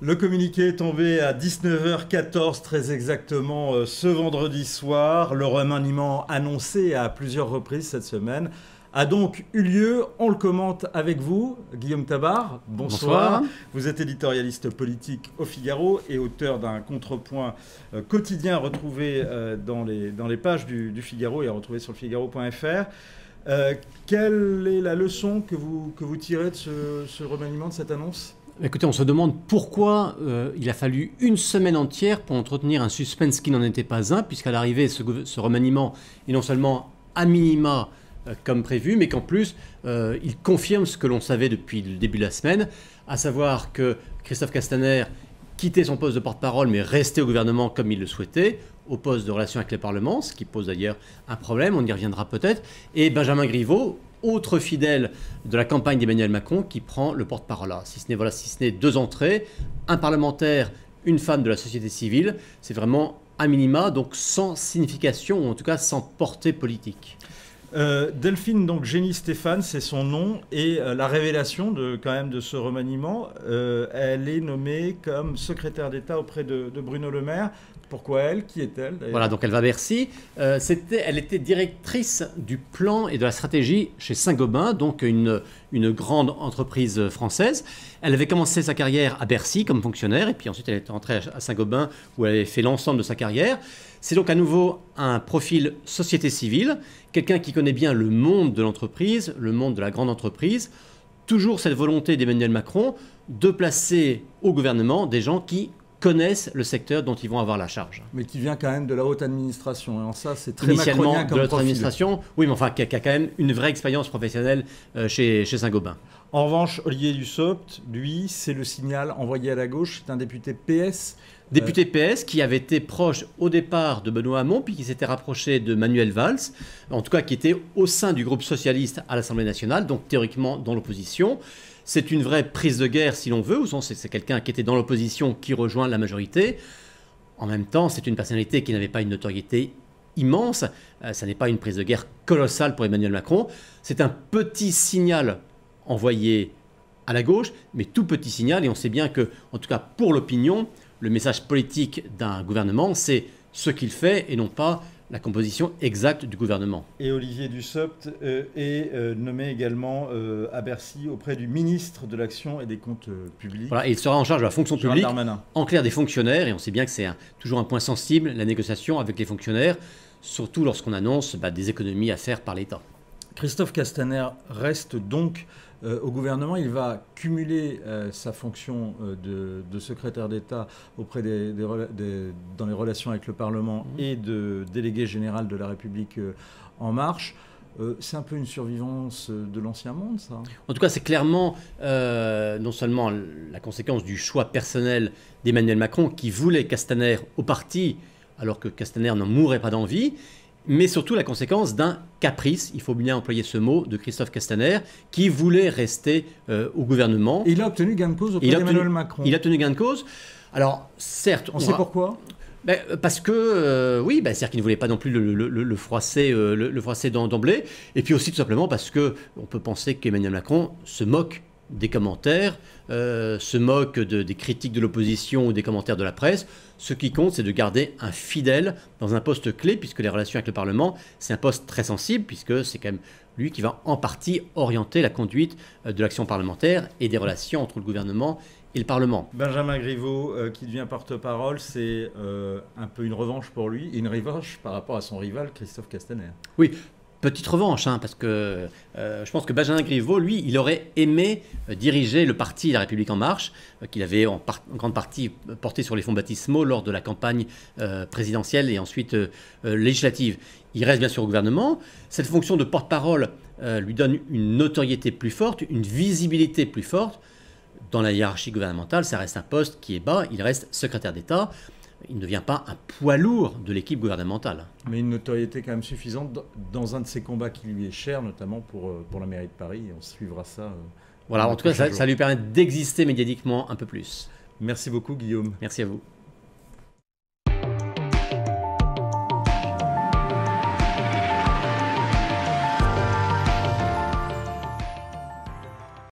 Le communiqué est tombé à 19h14 très exactement ce vendredi soir. Le remaniement annoncé à plusieurs reprises cette semaine a donc eu lieu. On le commente avec vous, Guillaume Tabar. Bonsoir. Vous êtes éditorialiste politique au Figaro et auteur d'un contrepoint quotidien retrouvé dans les pages du Figaro et à retrouver sur lefigaro.fr. Quelle est la leçon que vous tirez de ce remaniement, de cette annonce ? Écoutez, on se demande pourquoi il a fallu une semaine entière pour entretenir un suspense qui n'en était pas un, puisqu'à l'arrivée, ce remaniement est non seulement à minima comme prévu, mais qu'en plus, il confirme ce que l'on savait depuis le début de la semaine, à savoir que Christophe Castaner quittait son poste de porte-parole, mais restait au gouvernement comme il le souhaitait, au poste de relations avec le Parlement, ce qui pose d'ailleurs un problème, on y reviendra peut-être, et Benjamin Griveaux, autre fidèle de la campagne d'Emmanuel Macron, qui prend le porte-parole. Si ce n'est deux entrées, un parlementaire, une femme de la société civile, c'est vraiment à minima, donc sans signification, ou en tout cas sans portée politique. Delphine, donc Génie Stéphane, c'est son nom, et la révélation de ce remaniement, elle est nommée comme secrétaire d'État auprès de Bruno Le Maire. Pourquoi elle? Qui est-elle d'ailleurs? Voilà, donc elle va à Bercy. Elle était directrice du plan et de la stratégie chez Saint-Gobain, donc une grande entreprise française. Elle avait commencé sa carrière à Bercy comme fonctionnaire, et puis ensuite elle est entrée à Saint-Gobain où elle avait fait l'ensemble de sa carrière. C'est donc à nouveau un profil société civile, quelqu'un qui connaît bien le monde de l'entreprise, le monde de la grande entreprise. Toujours cette volonté d'Emmanuel Macron de placer au gouvernement des gens qui connaissent le secteur dont ils vont avoir la charge. Mais qui vient quand même de la haute administration. Et en ça, c'est très initialement macronien comme de la haute profil. administration, oui, mais enfin, qui a quand même une vraie expérience professionnelle chez Saint-Gobain. En revanche, Olivier Dussopt, lui, c'est le signal envoyé à la gauche. C'est un député PS. Député PS qui avait été proche au départ de Benoît Hamon, puis qui s'était rapproché de Manuel Valls, en tout cas qui était au sein du groupe socialiste à l'Assemblée nationale, donc théoriquement dans l'opposition. C'est une vraie prise de guerre, si l'on veut, ou c'est quelqu'un qui était dans l'opposition qui rejoint la majorité. En même temps, c'est une personnalité qui n'avait pas une notoriété immense. Ça n'est pas une prise de guerre colossale pour Emmanuel Macron. C'est un petit signal envoyé à la gauche, mais tout petit signal. Et on sait bien que, en tout cas pour l'opinion, le message politique d'un gouvernement, c'est ce qu'il fait et non pas la composition exacte du gouvernement. Et Olivier Dussopt est nommé également à Bercy auprès du ministre de l'Action et des Comptes publics. Voilà, et il sera en charge de la fonction publique, Darmanin. En clair des fonctionnaires, et on sait bien que c'est toujours un point sensible, la négociation avec les fonctionnaires, surtout lorsqu'on annonce des économies à faire par l'État. Christophe Castaner reste donc au gouvernement. Il va cumuler sa fonction de secrétaire d'État auprès dans les relations avec le Parlement et de délégué général de la République En Marche. C'est un peu une survivance de l'ancien monde, ça. En tout cas, c'est clairement non seulement la conséquence du choix personnel d'Emmanuel Macron qui voulait Castaner au parti alors que Castaner n'en mourait pas d'envie, mais surtout la conséquence d'un caprice, il faut bien employer ce mot, de Christophe Castaner, qui voulait rester au gouvernement. Et il a obtenu gain de cause auprès d'Emmanuel Macron. Il a obtenu gain de cause. Alors, certes... On sait pourquoi ? Parce que, oui, c'est-à-dire qu'il ne voulait pas non plus le froisser d'emblée. Et puis aussi, tout simplement, parce qu'on peut penser qu'Emmanuel Macron se moque des commentaires, se moque des critiques de l'opposition ou des commentaires de la presse. Ce qui compte, c'est de garder un fidèle dans un poste clé, puisque les relations avec le Parlement, c'est un poste très sensible, puisque c'est quand même lui qui va en partie orienter la conduite de l'action parlementaire et des relations entre le gouvernement et le Parlement. Benjamin Griveaux, qui devient porte-parole, c'est un peu une revanche pour lui, et une revanche par rapport à son rival Christophe Castaner. Oui. Petite revanche, parce que je pense que Benjamin Griveaux, lui, il aurait aimé diriger le parti La République En Marche, qu'il avait en grande partie porté sur les fonds baptismaux lors de la campagne présidentielle et ensuite législative. Il reste bien sûr au gouvernement. Cette fonction de porte-parole lui donne une notoriété plus forte, une visibilité plus forte. Dans la hiérarchie gouvernementale, ça reste un poste qui est bas, il reste secrétaire d'État. Il ne devient pas un poids lourd de l'équipe gouvernementale. Mais une notoriété quand même suffisante dans un de ses combats qui lui est cher, notamment pour la mairie de Paris. Et on suivra ça. Voilà, en tout cas, ça lui permet d'exister médiatiquement un peu plus. Merci beaucoup, Guillaume. Merci à vous.